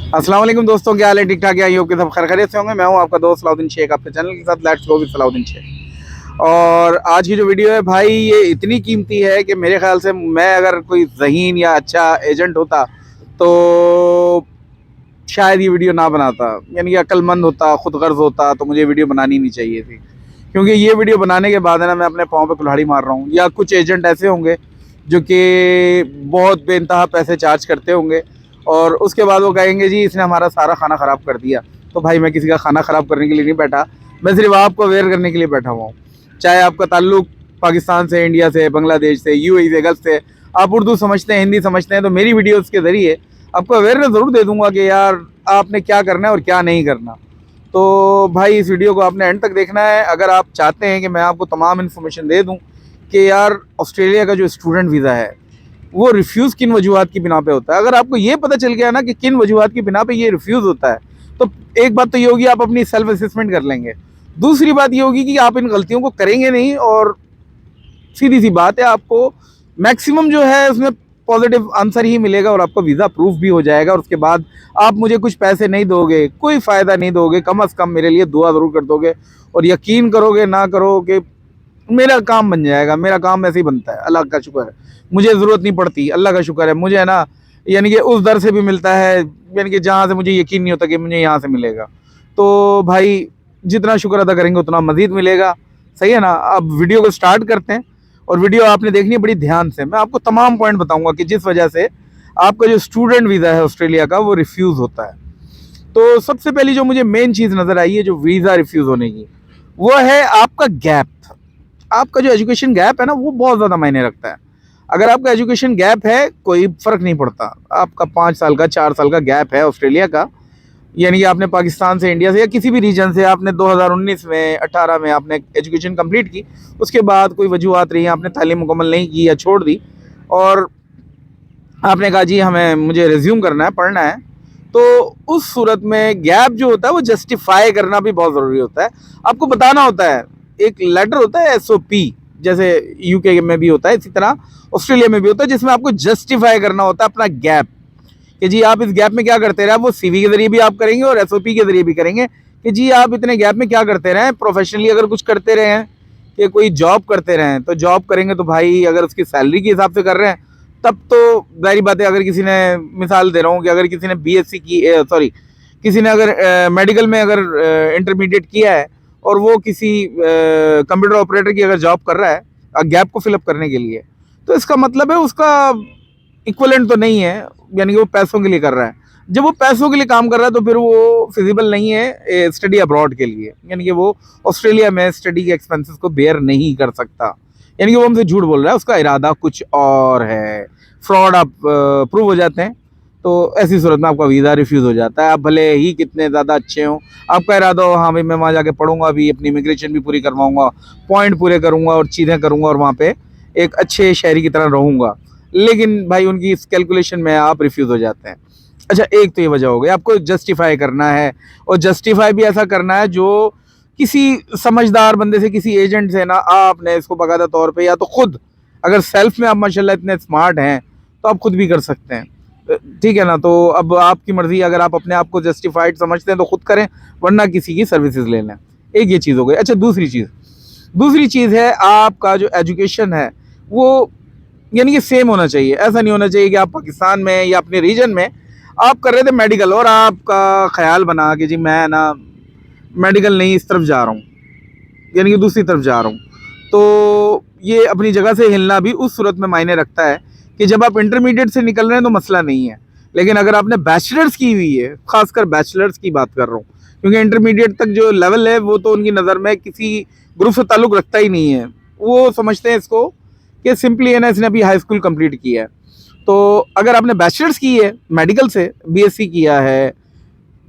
अस्सलाम वालेकुम दोस्तों, क्या हाल है? ठीक ठाक? या के सब खैरियत से होंगे। मैं हूं आपका दोस्त सलाउद्दीन शेख, आपके चैनल के साथ let's go with Salauddin Sheikh. और आज की जो वीडियो है भाई, ये इतनी कीमती है कि मेरे ख्याल से मैं अगर कोई ज़हीन या अच्छा एजेंट होता तो शायद ये वीडियो ना बनाता। यानी कि अक्लमंद होता, खुदगर्ज होता, तो मुझे वीडियो बनानी नहीं चाहिए थी। क्योंकि ये वीडियो बनाने के बाद है ना, मैं अपने पाँव पे कुल्हाड़ी मार रहा हूँ। या कुछ एजेंट ऐसे होंगे जो कि बहुत बेइंतहा पैसे चार्ज करते होंगे और उसके बाद वो कहेंगे जी इसने हमारा सारा खाना ख़राब कर दिया। तो भाई मैं किसी का खाना ख़राब करने के लिए नहीं बैठा, मैं सिर्फ आपको अवेयर करने के लिए बैठा हुआ हूँ। चाहे आपका ताल्लुक पाकिस्तान से, इंडिया से, बांग्लादेश से, यूएई से, गल्फ से, आप उर्दू समझते हैं, हिंदी समझते हैं, तो मेरी वीडियोज़ के ज़रिए आपको अवेयरनेस ज़रूर दे दूँगा कि यार आपने क्या करना है और क्या नहीं करना। तो भाई इस वीडियो को आपने एंड तक देखना है अगर आप चाहते हैं कि मैं आपको तमाम इन्फॉर्मेशन दे दूं कि यार ऑस्ट्रेलिया का जो स्टूडेंट वीज़ा है वो रिफ्यूज़ किन वजूहत की बिना पे होता है। अगर आपको ये पता चल गया ना कि किन वजूहत की बिना पे ये रिफ्यूज़ होता है, तो एक बात तो ये होगी, आप अपनी सेल्फ असेसमेंट कर लेंगे। दूसरी बात ये होगी कि आप इन गलतियों को करेंगे नहीं और सीधी सी बात है, आपको मैक्सिमम जो है उसमें पॉजिटिव आंसर ही मिलेगा और आपका वीज़ा अप्रूव भी हो जाएगा। और उसके बाद आप मुझे कुछ पैसे नहीं दोगे, कोई फ़ायदा नहीं दोगे, कम अज़ कम मेरे लिए दुआ ज़रूर कर दोगे। और यकीन करोगे ना करो कि मेरा काम बन जाएगा। मेरा काम ऐसे ही बनता है, अल्लाह का शुक्र है, मुझे ज़रूरत नहीं पड़ती, अल्लाह का शुक्र है। मुझे है ना, यानी कि उस दर से भी मिलता है, यानी कि जहाँ से मुझे यकीन नहीं होता कि मुझे यहाँ से मिलेगा। तो भाई जितना शुक्र अदा करेंगे उतना मज़ीद मिलेगा, सही है ना। अब वीडियो को स्टार्ट करते हैं और वीडियो आपने देखनी है बड़ी ध्यान से। मैं आपको तमाम पॉइंट बताऊंगा कि जिस वजह से आपका जो स्टूडेंट वीज़ा है ऑस्ट्रेलिया का वो रिफ्यूज़ होता है। तो सबसे पहली जो मुझे मेन चीज़ नज़र आई है जो वीज़ा रिफ्यूज़ होने की, वो है आपका गैप। आपका जो एजुकेशन गैप है ना, वो बहुत ज़्यादा मायने रखता है। अगर आपका एजुकेशन गैप है, कोई फ़र्क नहीं पड़ता, आपका 5 साल का, 4 साल का गैप है ऑस्ट्रेलिया का, यानी कि आपने पाकिस्तान से, इंडिया से या किसी भी रीजन से आपने 2019 में, 18 में आपने एजुकेशन कंप्लीट की, उसके बाद कोई वजूहत रही, आपने तालीम मुकम्मल नहीं की या छोड़ दी और आपने कहा जी मुझे रिज्यूम करना है, पढ़ना है, तो उस सूरत में गैप जो होता है वो जस्टिफाई करना भी बहुत ज़रूरी होता है। आपको बताना होता है, एक लेटर होता है SOP, जैसे UK में भी होता है, इसी तरह ऑस्ट्रेलिया में भी होता है, जिसमें आपको जस्टिफाई करना होता है अपना गैप, कि जी आप इस गैप में क्या करते रहे। वो CV के जरिए भी आप करेंगे और SOP के जरिए भी करेंगे कि जी आप इतने गैप में क्या करते रहे हैं। प्रोफेशनली अगर कुछ करते रहे हैं कि कोई जॉब करते रहे हैं, तो जॉब करेंगे तो भाई अगर उसकी सैलरी के हिसाब से कर रहे हैं तब तो जाहिर बात है। अगर किसी ने, मिसाल दे रहा हूँ कि अगर किसी ने BSc की, सॉरी, किसी ने अगर मेडिकल में अगर इंटरमीडिएट किया है और वो किसी कंप्यूटर ऑपरेटर की अगर जॉब कर रहा है गैप को फिलअप करने के लिए, तो इसका मतलब है उसका इक्वलेंट तो नहीं है, यानी कि वो पैसों के लिए कर रहा है। जब वो पैसों के लिए काम कर रहा है तो फिर वो फिजिबल नहीं है स्टडी अब्रॉड के लिए, यानी कि वो ऑस्ट्रेलिया में स्टडी के एक्सपेंसेस को बेयर नहीं कर सकता, यानी कि वो हमसे झूठ बोल रहा है, उसका इरादा कुछ और है। फ्रॉड आप प्रूव हो जाते हैं तो ऐसी सूरत में आपका वीज़ा रिफ्यूज़ हो जाता है। आप भले ही कितने ज़्यादा अच्छे हों, आपका इरादा हो हाँ भाई मैं वहाँ जाके पढ़ूंगा, भी अपनी इमिग्रेशन भी पूरी करवाऊंगा, पॉइंट पूरे करूंगा और चीज़ें करूंगा और वहाँ पे एक अच्छे शहरी की तरह रहूंगा, लेकिन भाई उनकी इस कैलकुलेशन में आप रिफ्यूज़ हो जाते हैं। अच्छा, एक तो ये वजह हो गई, आपको जस्टिफाई करना है और जस्टिफाई भी ऐसा करना है जो किसी समझदार बंदे से, किसी एजेंट से ना, आपने इसको बाकायदा तौर पे या तो खुद, अगर सेल्फ में आप माशाल्लाह इतने स्मार्ट हैं तो आप खुद भी कर सकते हैं, ठीक है ना। तो अब आपकी मर्ज़ी, अगर आप अपने आप को जस्टिफाइड समझते हैं तो खुद करें, वरना किसी की सर्विसेज ले लें। एक ये चीज़ हो गई। अच्छा, दूसरी चीज़ है आपका जो एजुकेशन है वो यानी कि सेम होना चाहिए। ऐसा नहीं होना चाहिए कि आप पाकिस्तान में या अपने रीजन में आप कर रहे थे मेडिकल और आपका ख्याल बना कि जी मैं ना मेडिकल नहीं, इस तरफ जा रहा हूँ, यानी कि दूसरी तरफ जा रहा हूँ। तो ये अपनी जगह से हिलना भी उस सूरत में मायने रखता है कि जब आप इंटरमीडिएट से निकल रहे हैं तो मसला नहीं है, लेकिन अगर आपने बैचलर्स की हुई है, खासकर बैचलर्स की बात कर रहा हूँ, क्योंकि इंटरमीडिएट तक जो लेवल है वो तो उनकी नज़र में किसी ग्रुप से ताल्लुक़ रखता ही नहीं है। वो समझते हैं इसको कि सिंपली है ना, इसने अभी हाई स्कूल कंप्लीट किया है। तो अगर आपने बैचलर्स की है मेडिकल से, BSc किया है,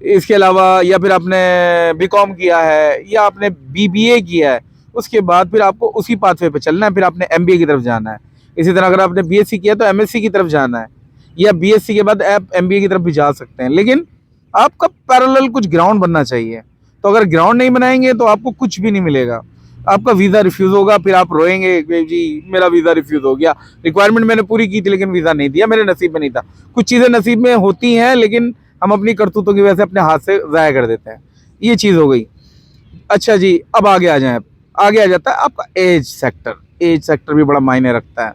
इसके अलावा या फिर आपने BCom किया है या आपने BBA किया है, उसके बाद फिर आपको उसी पाथवे पे चलना है, फिर आपने MBA की तरफ जाना है। इसी तरह अगर आपने BSc किया तो MSc की तरफ जाना है, या BSc के बाद आप MBA की तरफ भी जा सकते हैं, लेकिन आपका पैरेलल कुछ ग्राउंड बनना चाहिए। तो अगर ग्राउंड नहीं बनाएंगे तो आपको कुछ भी नहीं मिलेगा, आपका वीज़ा रिफ्यूज़ होगा, फिर आप रोएंगे कि जी मेरा वीज़ा रिफ्यूज़ हो गया, रिक्वायरमेंट मैंने पूरी की थी लेकिन वीज़ा नहीं दिया, मेरे नसीब में नहीं था। कुछ चीज़ें नसीब में होती हैं लेकिन हम अपनी करतूतों की वजह से अपने हाथ से ज़ाया कर देते हैं। ये चीज़ हो गई। अच्छा जी, अब आगे आ जाएँ। आगे आ जाता है आपका एज सेक्टर। एज सेक्टर भी बड़ा मायने रखता है।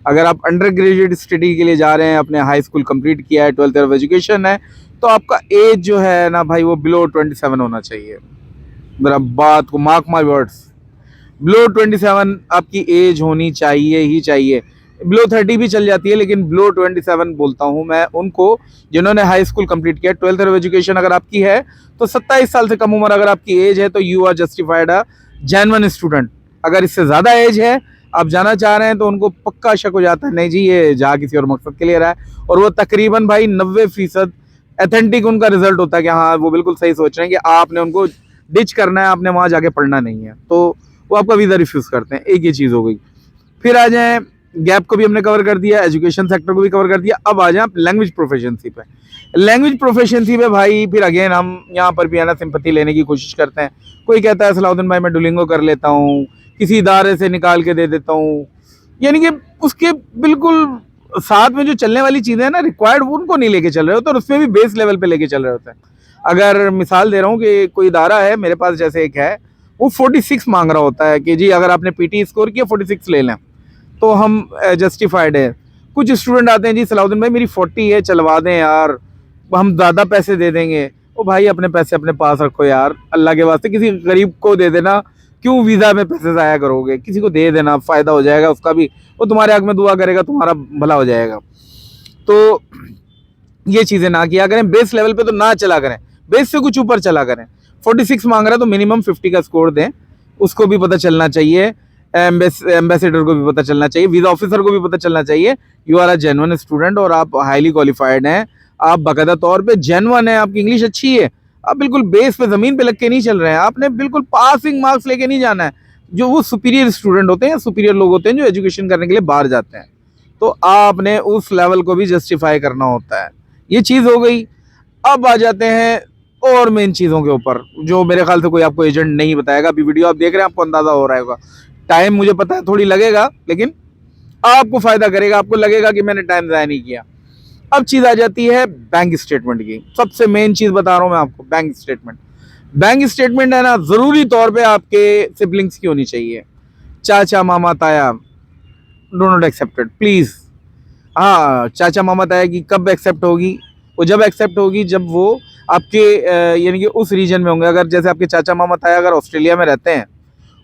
अगर आप अंडर ग्रेजुएट स्टडी के लिए जा रहे हैं, अपने हाई स्कूल कंप्लीट किया है, 12th ईयर ऑफ एजुकेशन है, तो आपका एज जो है ना भाई वो बिलो 27 होना चाहिए। मेरा बात को मार्क माय वर्ड्स, बिलो 27 आपकी एज होनी चाहिए ही चाहिए। बिलो 30 भी चल जाती है, लेकिन बिलो 27 बोलता हूँ मैं उनको जिन्होंने हाई स्कूल कंप्लीट किया। 12th ऑफ एजुकेशन अगर आपकी है तो 27 साल से कम उम्र अगर आपकी एज है तो you are justified a genuine student. अगर इससे ज़्यादा एज है, आप जाना चाह रहे हैं, तो उनको पक्का शक हो जाता है नहीं जी ये जा किसी और मकसद के लिए रहा है। और वो तकरीबन भाई 90% ऑथेंटिक उनका रिजल्ट होता है कि हाँ वो बिल्कुल सही सोच रहे हैं कि आपने उनको डिच करना है, आपने वहाँ जाके पढ़ना नहीं है, तो वो आपका वीज़ा रिफ्यूज़ करते हैं। एक ये चीज़ हो गई। फिर आ जाएँ, गैप को भी हमने कवर कर दिया, एजुकेशन सेक्टर को भी कवर कर दिया। अब आ जाएँ लैंग्वेज प्रोफिशिएंसी पे। लैंग्वेज प्रोफिशिएंसी पे भाई फिर अगेन हम यहाँ पर भी है ना सिंपैथी लेने की कोशिश करते हैं। कोई कहता है सलाउद्दीन भाई मैं डुलिंगो कर लेता हूँ, किसी इदारे से निकाल के दे देता हूँ, यानी कि उसके बिल्कुल साथ में जो चलने वाली चीज़ें हैं ना रिक्वायर्ड, वो उनको नहीं लेके चल रहे होते और उसमें भी बेस लेवल पे लेके चल रहे होते हैं। अगर मिसाल दे रहा हूँ कि कोई इदारा है मेरे पास, जैसे एक है, वो 46 मांग रहा होता है कि जी अगर आपने पीटी स्कोर किया 46 ले लें तो हम जस्टिफाइड है। कुछ स्टूडेंट आते हैं जी सलाउद्दीन भाई मेरी 40 है, चलवा दें यार, हम ज़्यादा पैसे दे देंगे। ओ भाई अपने पैसे अपने पास रखो यार, अल्लाह के वास्ते किसी गरीब को दे देना, क्यों वीज़ा में पैसे ज़ाया करोगे, किसी को दे देना, फ़ायदा हो जाएगा उसका भी, वो तुम्हारे हक में दुआ करेगा, तुम्हारा भला हो जाएगा। तो ये चीज़ें ना किया करें, बेस लेवल पे तो ना चला करें, बेस से कुछ ऊपर चला करें। 46 मांग रहा है तो मिनिमम 50 का स्कोर दें, उसको भी पता चलना चाहिए, एम्बेसडर को भी पता चलना चाहिए, वीज़ा ऑफिसर को भी पता चलना चाहिए you are a genuine student और आप हाईली क्वालिफाइड हैं, आप बाकायदा तौर पे जेन्युइन है, आपकी इंग्लिश अच्छी है, आप बिल्कुल बेस पे ज़मीन पे लग के नहीं चल रहे हैं, आपने बिल्कुल पासिंग मार्क्स लेके नहीं जाना है। जो वो सुपीरियर स्टूडेंट होते हैं, सुपीरियर लोग होते हैं जो एजुकेशन करने के लिए बाहर जाते हैं, तो आपने उस लेवल को भी जस्टिफाई करना होता है। ये चीज़ हो गई। अब आ जाते हैं और मेन चीज़ों के ऊपर जो मेरे ख्याल से कोई आपको एजेंट नहीं बताएगा। अभी वीडियो आप देख रहे हैं, आपको अंदाज़ा हो रहा होगा, टाइम मुझे पता है थोड़ी लगेगा, लेकिन आपको फ़ायदा करेगा, आपको लगेगा कि मैंने टाइम ज़ाया नहीं किया। अब चीज़ आ जाती है बैंक स्टेटमेंट की। सबसे मेन चीज़ बता रहा हूँ मैं आपको, बैंक स्टेटमेंट। बैंक स्टेटमेंट है ना ज़रूरी तौर पे आपके सिबलिंग्स की होनी चाहिए, चाचा मामा ताया, डो नॉट एक्सेप्टेड प्लीज़। हाँ, चाचा मामा ताया की कब एक्सेप्ट होगी? वो जब एक्सेप्ट होगी जब वो आपके यानी कि उस रीजन में होंगे। अगर जैसे आपके चाचा मामा ताया अगर ऑस्ट्रेलिया में रहते हैं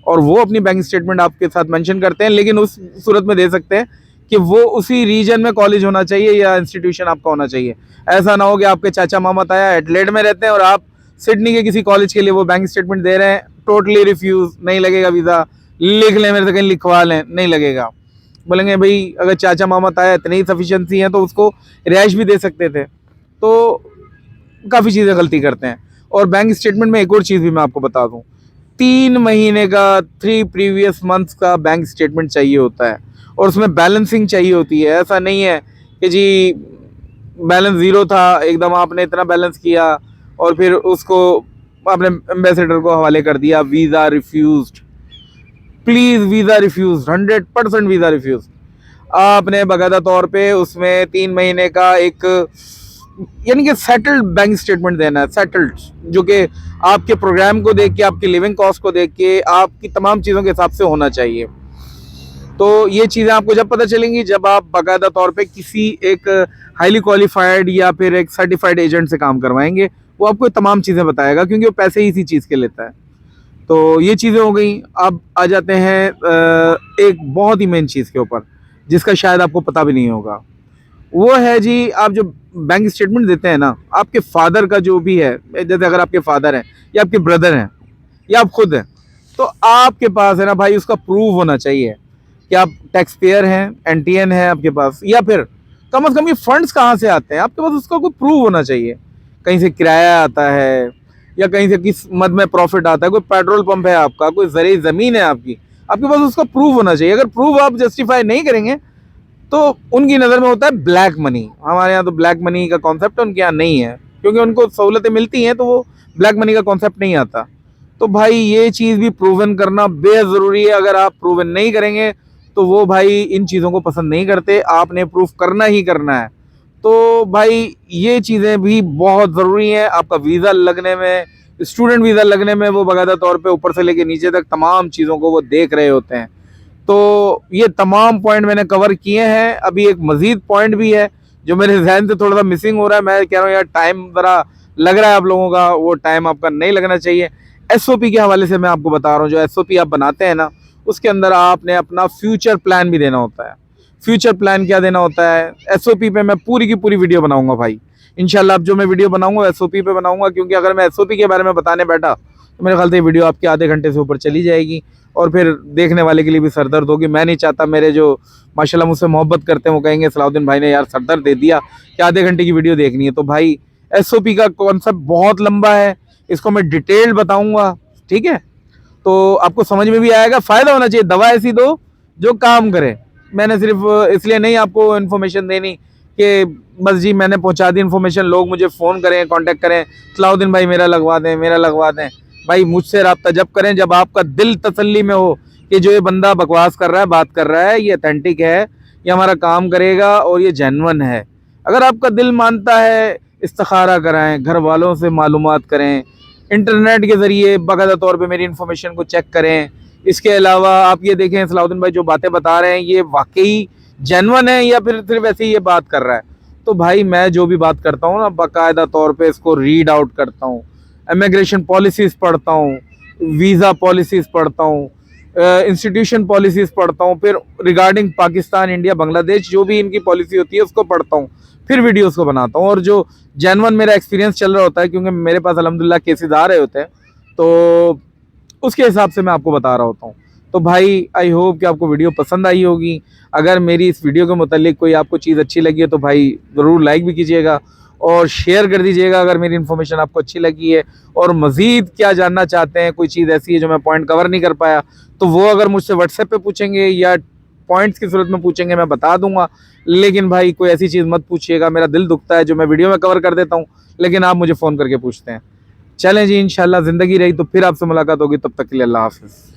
और वो अपनी बैंक स्टेटमेंट आपके साथ मेंशन करते हैं, लेकिन उस सूरत में दे सकते हैं कि वो उसी रीजन में कॉलेज होना चाहिए या इंस्टीट्यूशन आपका होना चाहिए। ऐसा ना हो कि आपके चाचा मामा ताया एडलेड में रहते हैं और आप सिडनी के किसी कॉलेज के लिए वो बैंक स्टेटमेंट दे रहे हैं, टोटली रिफ्यूज़, नहीं लगेगा वीज़ा, लिख लें मेरे से, कहीं लिखवा लें, नहीं लगेगा। बोलेंगे भाई अगर चाचा मामा ताया इतनी ही सफिशेंसी हैं तो उसको रिहाइश भी दे सकते थे। तो काफ़ी चीज़ें गलती करते हैं। और बैंक स्टेटमेंट में एक और चीज़ भी मैं आपको बता दूं, 3 महीने का 3 प्रीवियस मंथ्स का बैंक स्टेटमेंट चाहिए होता है और उसमें बैलेंसिंग चाहिए होती है। ऐसा नहीं है कि जी बैलेंस ज़ीरो था, एकदम आपने इतना बैलेंस किया और फिर उसको आपने एम्बेसडर को हवाले कर दिया, visa refused. Please visa refuse, 100% visa refuse. आपने बाकायदा तौर पे उसमें 3 महीने का एक यानी कि सेटल्ड बैंक स्टेटमेंट देना है, सेटल्ड, जो कि आपके प्रोग्राम को देख के, आपकी लिविंग कॉस्ट को देख के, आपकी तमाम चीज़ों के हिसाब से होना चाहिए। तो ये चीज़ें आपको जब पता चलेंगी जब आप बाकायदा तौर पे किसी एक हाईली क्वालिफाइड या फिर एक सर्टिफाइड एजेंट से काम करवाएंगे, वो आपको तमाम चीज़ें बताएगा क्योंकि वो पैसे ही इसी चीज़ के लेता है। तो ये चीज़ें हो गई। अब आ जाते हैं एक बहुत ही मेन चीज़ के ऊपर जिसका शायद आपको पता भी नहीं होगा। वो है जी, आप जो बैंक स्टेटमेंट देते हैं ना, आपके फादर का जो भी है, जैसे अगर आपके फादर हैं या आपके ब्रदर हैं या आप खुद हैं, तो आपके पास है ना भाई उसका प्रूफ होना चाहिए कि आप टैक्स पेयर हैं, एनटीएन है आपके पास, या फिर कम से कम ये फंड्स कहाँ से आते हैं आपके पास, उसका कोई प्रूफ होना चाहिए। कहीं से किराया आता है या कहीं से किस मद में प्रॉफिट आता है, कोई पेट्रोल पंप है आपका, कोई ज़रूरी ज़मीन है आपकी, आपके पास उसका प्रूफ होना चाहिए। अगर प्रूफ आप जस्टिफाई नहीं करेंगे तो उनकी नज़र में होता है ब्लैक मनी। हमारे यहाँ तो ब्लैक मनी का कॉन्सेप्ट उनके यहाँ नहीं है, क्योंकि उनको सहूलतें मिलती हैं तो वो ब्लैक मनी का कॉन्सेप्ट नहीं आता। तो भाई ये चीज़ भी प्रूवन करना बेहद ज़रूरी है। अगर आप प्रूवन नहीं करेंगे तो वो भाई इन चीज़ों को पसंद नहीं करते, आपने प्रूफ करना ही करना है। तो भाई ये चीज़ें भी बहुत ज़रूरी हैं आपका वीज़ा लगने में, स्टूडेंट वीज़ा लगने में। वो बाकायदा तौर पे ऊपर से लेके नीचे तक तमाम चीज़ों को वो देख रहे होते हैं। तो ये तमाम पॉइंट मैंने कवर किए हैं। अभी एक मज़ीद पॉइंट भी है जो मेरे जहन से थोड़ा सा मिसिंग हो रहा है। मैं कह रहा हूँ यार टाइम ज़रा लग रहा है आप लोगों का, वो टाइम आपका नहीं लगना चाहिए। एसओपी के हवाले से मैं आपको बता रहा हूँ, जो एसओपी आप बनाते हैं ना, उसके अंदर आपने अपना फ्यूचर प्लान भी देना होता है। फ्यूचर प्लान क्या देना होता है, एसओपी पे मैं पूरी की पूरी वीडियो बनाऊंगा भाई इंशाल्लाह। अब जो मैं वीडियो बनाऊंगा एसओपी पे बनाऊंगा, क्योंकि अगर मैं एसओपी के बारे में बताने बैठा तो मेरे ख्याल से वीडियो आपके आधे घंटे से ऊपर चली जाएगी और फिर देखने वाले के लिए भी सरदर्द होगी। मैं नहीं चाहता मेरे जो माशाल्लाह मुझसे मोहब्बत करते हैं वो कहेंगे सलाउद्दीन भाई ने यार सरदर्द दे दिया कि आधे घंटे की वीडियो देखनी है। तो भाई एसओपी का कॉन्सेप्ट बहुत लंबा है, इसको मैं डिटेल बताऊंगा, ठीक है? तो आपको समझ में भी आएगा। फ़ायदा होना चाहिए, दवा ऐसी दो जो काम करे। मैंने सिर्फ इसलिए नहीं आपको इन्फॉर्मेशन देनी कि बस जी मैंने पहुंचा दी इन्फॉर्मेशन, लोग मुझे फ़ोन करें, कांटेक्ट करें, सलाउद्दीन भाई मेरा लगवा दें, मेरा लगवा दें। भाई मुझसे रब्ता जब करें जब आपका दिल तसल्ली में हो कि जो ये बंदा बकवास कर रहा है, बात कर रहा है, ये अथेंटिक है, ये हमारा काम करेगा और ये जेन्युइन है। अगर आपका दिल मानता है, इस्तिखारा कराएं, घर वालों से मालूमात करें, इंटरनेट के ज़रिए बाकायदा तौर पे मेरी इन्फॉर्मेशन को चेक करें। इसके अलावा आप ये देखें सलाउद्दीन भाई जो बातें बता रहे हैं ये वाकई जेन्युइन है या फिर सिर्फ ऐसे ही ये बात कर रहा है। तो भाई मैं जो भी बात करता हूँ ना बाकायदा तौर पे इसको रीड आउट करता हूँ, इमिग्रेशन पॉलिसीज़ पढ़ता हूँ, वीज़ा पॉलिसीज़ पढ़ता हूँ, इंस्टीट्यूशन पॉलिसीज़ पढ़ता हूँ, फिर रिगार्डिंग पाकिस्तान, इंडिया, बांग्लादेश जो भी इनकी पॉलिसी होती है उसको पढ़ता हूँ, फिर वीडियोस को बनाता हूँ। और जो जेन्युइन मेरा एक्सपीरियंस चल रहा होता है, क्योंकि मेरे पास अल्हम्दुलिल्लाह केसेस आ रहे होते हैं, तो उसके हिसाब से मैं आपको बता रहा होता हूँ। तो भाई आई होप कि आपको वीडियो पसंद आई होगी। अगर मेरी इस वीडियो के मुतालिक कोई आपको चीज़ अच्छी लगी है तो भाई ज़रूर लाइक भी कीजिएगा और शेयर कर दीजिएगा अगर मेरी इन्फॉर्मेशन आपको अच्छी लगी है। और मज़ीद क्या जानना चाहते हैं, कोई चीज़ ऐसी है जो मैं पॉइंट कवर नहीं कर पाया, तो वो अगर मुझसे व्हाट्सएप पे पूछेंगे या पॉइंट्स की सूरत में पूछेंगे मैं बता दूंगा। लेकिन भाई कोई ऐसी चीज़ मत पूछिएगा, मेरा दिल दुखता है जो मैं वीडियो में कवर कर देता हूँ लेकिन आप मुझे फ़ोन करके पूछते हैं। चलें जी, इंशाल्लाह ज़िंदगी रही तो फिर आपसे मुलाकात होगी, तब तक के लिए अल्लाह हाफ़िज़।